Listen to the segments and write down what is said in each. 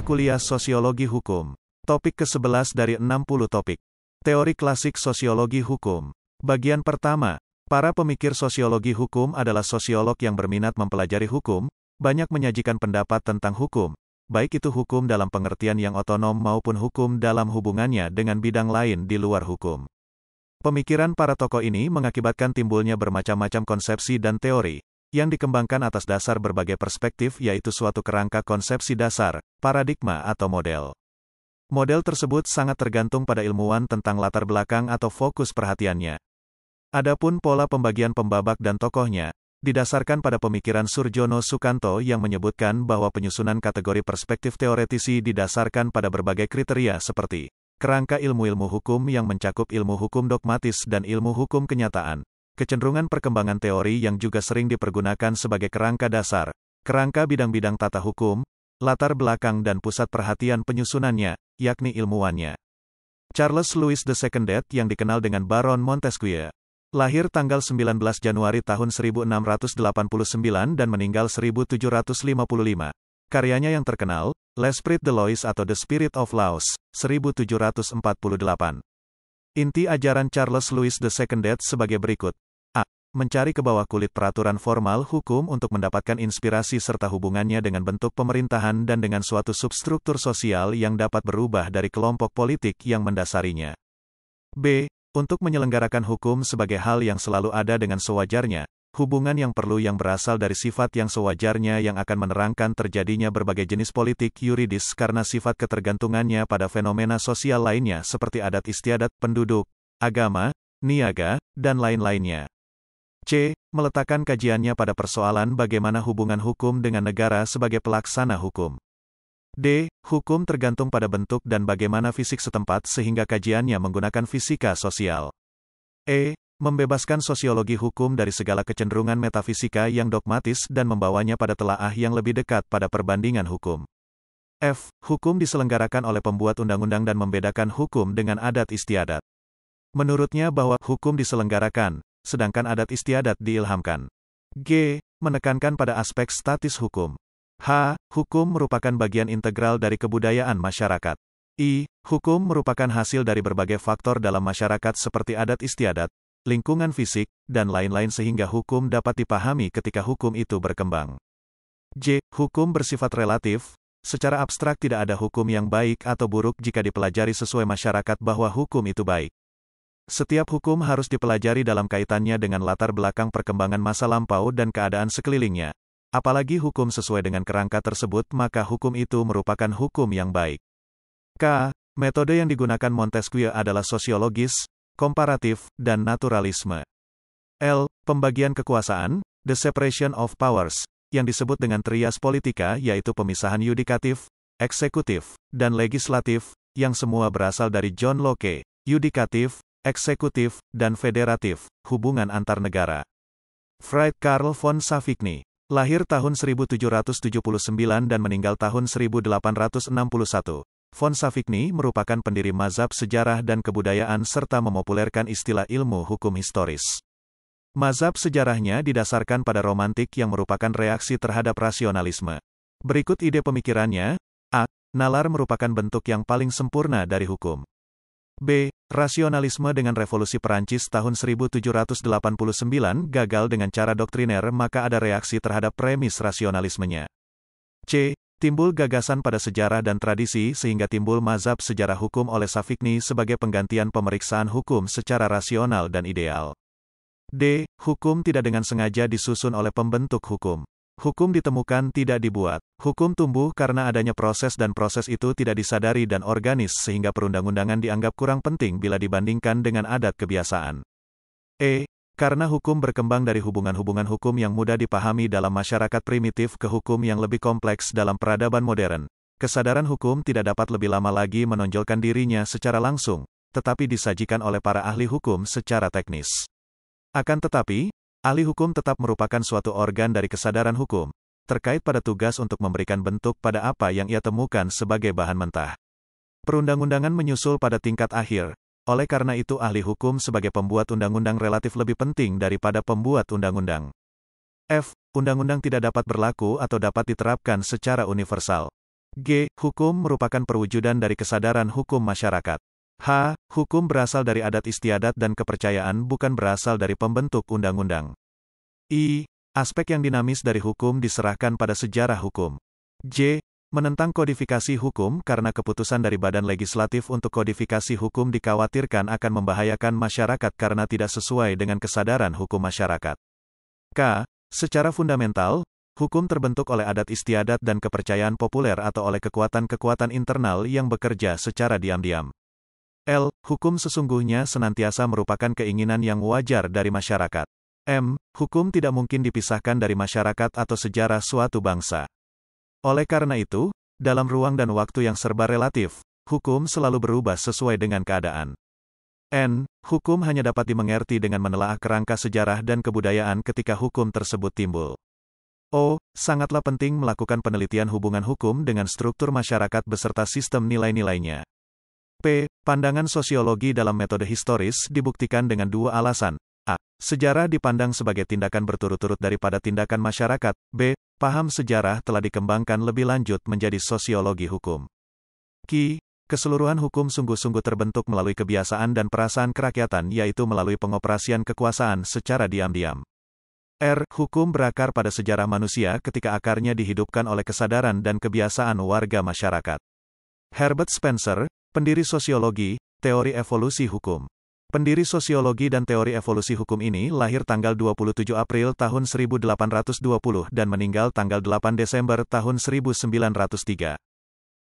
Kuliah Sosiologi Hukum. Topik ke-11 dari 60 topik. Teori klasik sosiologi hukum. Bagian pertama. Para pemikir sosiologi hukum adalah sosiolog yang berminat mempelajari hukum, banyak menyajikan pendapat tentang hukum, baik itu hukum dalam pengertian yang otonom maupun hukum dalam hubungannya dengan bidang lain di luar hukum. Pemikiran para tokoh ini mengakibatkan timbulnya bermacam-macam konsepsi dan teori, yang dikembangkan atas dasar berbagai perspektif yaitu suatu kerangka konsepsi dasar, paradigma atau model. Model tersebut sangat tergantung pada ilmuwan tentang latar belakang atau fokus perhatiannya. Adapun pola pembagian pembabak dan tokohnya, didasarkan pada pemikiran Surjono Sukanto yang menyebutkan bahwa penyusunan kategori perspektif teoretisi didasarkan pada berbagai kriteria seperti kerangka ilmu-ilmu hukum yang mencakup ilmu hukum dogmatis dan ilmu hukum kenyataan, kecenderungan perkembangan teori yang juga sering dipergunakan sebagai kerangka dasar, kerangka bidang-bidang tata hukum, latar belakang dan pusat perhatian penyusunannya, yakni ilmuwannya. Charles Louis II yang dikenal dengan Baron Montesquieu, lahir tanggal 19 Januari tahun 1689 dan meninggal 1755. Karyanya yang terkenal, L'Esprit de Lois atau The Spirit of Laws, 1748. Inti ajaran Charles Louis II sebagai berikut. A. Mencari ke bawah kulit peraturan formal hukum untuk mendapatkan inspirasi serta hubungannya dengan bentuk pemerintahan dan dengan suatu substruktur sosial yang dapat berubah dari kelompok politik yang mendasarinya. B. Untuk menyelenggarakan hukum sebagai hal yang selalu ada dengan sewajarnya, hubungan yang perlu yang berasal dari sifat yang sewajarnya yang akan menerangkan terjadinya berbagai jenis politik yuridis karena sifat ketergantungannya pada fenomena sosial lainnya seperti adat istiadat penduduk, agama, niaga, dan lain-lainnya. C. Meletakkan kajiannya pada persoalan bagaimana hubungan hukum dengan negara sebagai pelaksana hukum. D. Hukum tergantung pada bentuk dan bagaimana fisik setempat sehingga kajiannya menggunakan fisika sosial. E. Membebaskan sosiologi hukum dari segala kecenderungan metafisika yang dogmatis dan membawanya pada telaah yang lebih dekat pada perbandingan hukum. F. Hukum diselenggarakan oleh pembuat undang-undang dan membedakan hukum dengan adat istiadat. Menurutnya bahwa hukum diselenggarakan, sedangkan adat istiadat diilhamkan. G. Menekankan pada aspek statis hukum. H. Hukum merupakan bagian integral dari kebudayaan masyarakat. I. Hukum merupakan hasil dari berbagai faktor dalam masyarakat seperti adat istiadat, lingkungan fisik, dan lain-lain sehingga hukum dapat dipahami ketika hukum itu berkembang. J. Hukum bersifat relatif, secara abstrak tidak ada hukum yang baik atau buruk jika dipelajari sesuai masyarakat bahwa hukum itu baik. Setiap hukum harus dipelajari dalam kaitannya dengan latar belakang perkembangan masa lampau dan keadaan sekelilingnya. Apalagi hukum sesuai dengan kerangka tersebut maka hukum itu merupakan hukum yang baik. K. Metode yang digunakan Montesquieu adalah sosiologis, komparatif, dan naturalisme. L. Pembagian kekuasaan, the separation of powers, yang disebut dengan trias politika yaitu pemisahan yudikatif, eksekutif, dan legislatif, yang semua berasal dari John Locke, yudikatif, eksekutif, dan federatif, hubungan antar negara. Fried Karl von Savigny, lahir tahun 1779 dan meninggal tahun 1861. Von Savigny merupakan pendiri mazhab sejarah dan kebudayaan serta memopulerkan istilah ilmu hukum historis. Mazhab sejarahnya didasarkan pada romantik yang merupakan reaksi terhadap rasionalisme. Berikut ide pemikirannya. A. Nalar merupakan bentuk yang paling sempurna dari hukum. B. Rasionalisme dengan revolusi Perancis tahun 1789 gagal dengan cara doktriner maka ada reaksi terhadap premis rasionalismenya. C. Timbul gagasan pada sejarah dan tradisi sehingga timbul mazhab sejarah hukum oleh Savigny sebagai penggantian pemeriksaan hukum secara rasional dan ideal. D. Hukum tidak dengan sengaja disusun oleh pembentuk hukum. Hukum ditemukan tidak dibuat. Hukum tumbuh karena adanya proses dan proses itu tidak disadari dan organis sehingga perundang-undangan dianggap kurang penting bila dibandingkan dengan adat kebiasaan. E. Karena hukum berkembang dari hubungan-hubungan hukum yang mudah dipahami dalam masyarakat primitif ke hukum yang lebih kompleks dalam peradaban modern, kesadaran hukum tidak dapat lebih lama lagi menonjolkan dirinya secara langsung, tetapi disajikan oleh para ahli hukum secara teknis. Akan tetapi, ahli hukum tetap merupakan suatu organ dari kesadaran hukum, terkait pada tugas untuk memberikan bentuk pada apa yang ia temukan sebagai bahan mentah. Perundang-undangan menyusul pada tingkat akhir, oleh karena itu ahli hukum sebagai pembuat undang-undang relatif lebih penting daripada pembuat undang-undang. F. Undang-undang tidak dapat berlaku atau dapat diterapkan secara universal. G. Hukum merupakan perwujudan dari kesadaran hukum masyarakat. H. Hukum berasal dari adat istiadat dan kepercayaan bukan berasal dari pembentuk undang-undang. I. Aspek yang dinamis dari hukum diserahkan pada sejarah hukum. J. Menentang kodifikasi hukum karena keputusan dari badan legislatif untuk kodifikasi hukum dikhawatirkan akan membahayakan masyarakat karena tidak sesuai dengan kesadaran hukum masyarakat. K. Secara fundamental, hukum terbentuk oleh adat istiadat dan kepercayaan populer atau oleh kekuatan-kekuatan internal yang bekerja secara diam-diam. L. Hukum sesungguhnya senantiasa merupakan keinginan yang wajar dari masyarakat. M. Hukum tidak mungkin dipisahkan dari masyarakat atau sejarah suatu bangsa. Oleh karena itu, dalam ruang dan waktu yang serba relatif, hukum selalu berubah sesuai dengan keadaan. N. Hukum hanya dapat dimengerti dengan menelaah kerangka sejarah dan kebudayaan ketika hukum tersebut timbul. O. Sangatlah penting melakukan penelitian hubungan hukum dengan struktur masyarakat beserta sistem nilai-nilainya. P. Pandangan sosiologi dalam metode historis dibuktikan dengan dua alasan. A. Sejarah dipandang sebagai tindakan berturut-turut daripada tindakan masyarakat. B. Paham sejarah telah dikembangkan lebih lanjut menjadi sosiologi hukum. Q. Keseluruhan hukum sungguh-sungguh terbentuk melalui kebiasaan dan perasaan kerakyatan yaitu melalui pengoperasian kekuasaan secara diam-diam. R. Hukum berakar pada sejarah manusia ketika akarnya dihidupkan oleh kesadaran dan kebiasaan warga masyarakat. Herbert Spencer, pendiri sosiologi, teori evolusi hukum. Pendiri sosiologi dan teori evolusi hukum ini lahir tanggal 27 April tahun 1820 dan meninggal tanggal 8 Desember tahun 1903.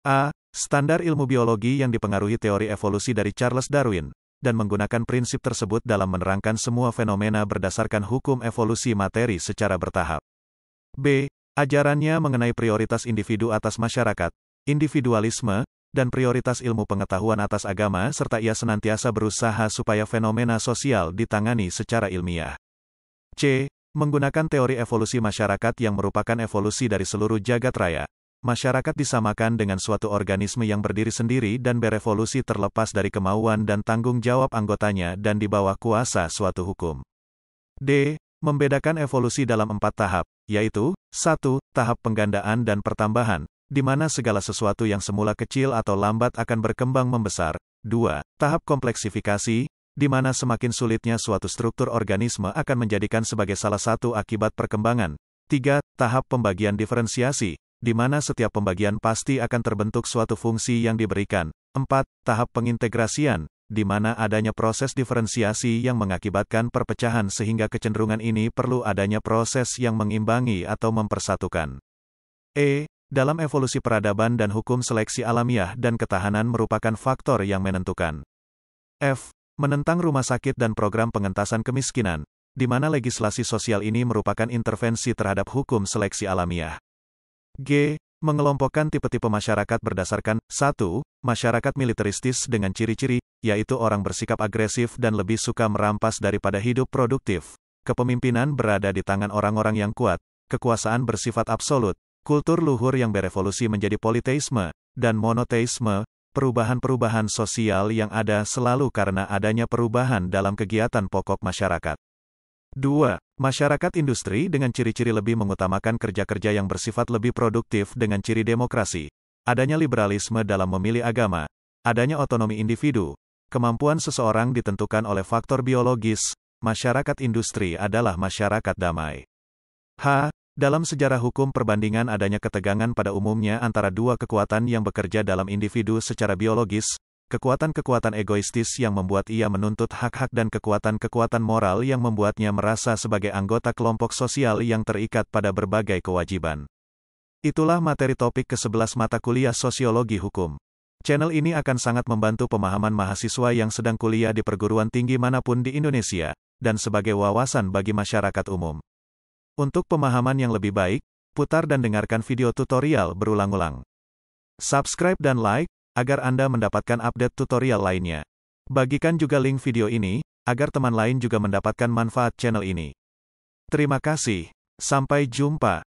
A. Standar ilmu biologi yang dipengaruhi teori evolusi dari Charles Darwin, dan menggunakan prinsip tersebut dalam menerangkan semua fenomena berdasarkan hukum evolusi materi secara bertahap. B. Ajarannya mengenai prioritas individu atas masyarakat, individualisme, dan prioritas ilmu pengetahuan atas agama serta ia senantiasa berusaha supaya fenomena sosial ditangani secara ilmiah. C. Menggunakan teori evolusi masyarakat yang merupakan evolusi dari seluruh jagat raya. Masyarakat disamakan dengan suatu organisme yang berdiri sendiri dan berevolusi terlepas dari kemauan dan tanggung jawab anggotanya dan di bawah kuasa suatu hukum. D. Membedakan evolusi dalam 4 tahap, yaitu, 1. Tahap penggandaan dan pertambahan, di mana segala sesuatu yang semula kecil atau lambat akan berkembang membesar. 2. Tahap kompleksifikasi, di mana semakin sulitnya suatu struktur organisme akan menjadikan sebagai salah satu akibat perkembangan. 3. Tahap pembagian diferensiasi, di mana setiap pembagian pasti akan terbentuk suatu fungsi yang diberikan. 4. Tahap pengintegrasian, di mana adanya proses diferensiasi yang mengakibatkan perpecahan sehingga kecenderungan ini perlu adanya proses yang mengimbangi atau mempersatukan. E. Dalam evolusi peradaban dan hukum seleksi alamiah dan ketahanan merupakan faktor yang menentukan. F. Menentang rumah sakit dan program pengentasan kemiskinan, di mana legislasi sosial ini merupakan intervensi terhadap hukum seleksi alamiah. G. Mengelompokkan tipe-tipe masyarakat berdasarkan 1. Masyarakat militeristis dengan ciri-ciri, yaitu orang bersikap agresif dan lebih suka merampas daripada hidup produktif. Kepemimpinan berada di tangan orang-orang yang kuat, kekuasaan bersifat absolut, kultur luhur yang berevolusi menjadi politeisme, dan monoteisme, perubahan-perubahan sosial yang ada selalu karena adanya perubahan dalam kegiatan pokok masyarakat. 2. Masyarakat industri dengan ciri-ciri lebih mengutamakan kerja-kerja yang bersifat lebih produktif dengan ciri demokrasi, adanya liberalisme dalam memilih agama, adanya otonomi individu, kemampuan seseorang ditentukan oleh faktor biologis, masyarakat industri adalah masyarakat damai. H. Dalam sejarah hukum perbandingan adanya ketegangan pada umumnya antara dua kekuatan yang bekerja dalam individu secara biologis, kekuatan-kekuatan egoistis yang membuat ia menuntut hak-hak dan kekuatan-kekuatan moral yang membuatnya merasa sebagai anggota kelompok sosial yang terikat pada berbagai kewajiban. Itulah materi topik ke-11 mata kuliah Sosiologi Hukum. Channel ini akan sangat membantu pemahaman mahasiswa yang sedang kuliah di perguruan tinggi manapun di Indonesia, dan sebagai wawasan bagi masyarakat umum. Untuk pemahaman yang lebih baik, putar dan dengarkan video tutorial berulang-ulang. Subscribe dan like, agar Anda mendapatkan update tutorial lainnya. Bagikan juga link video ini, agar teman lain juga mendapatkan manfaat channel ini. Terima kasih. Sampai jumpa.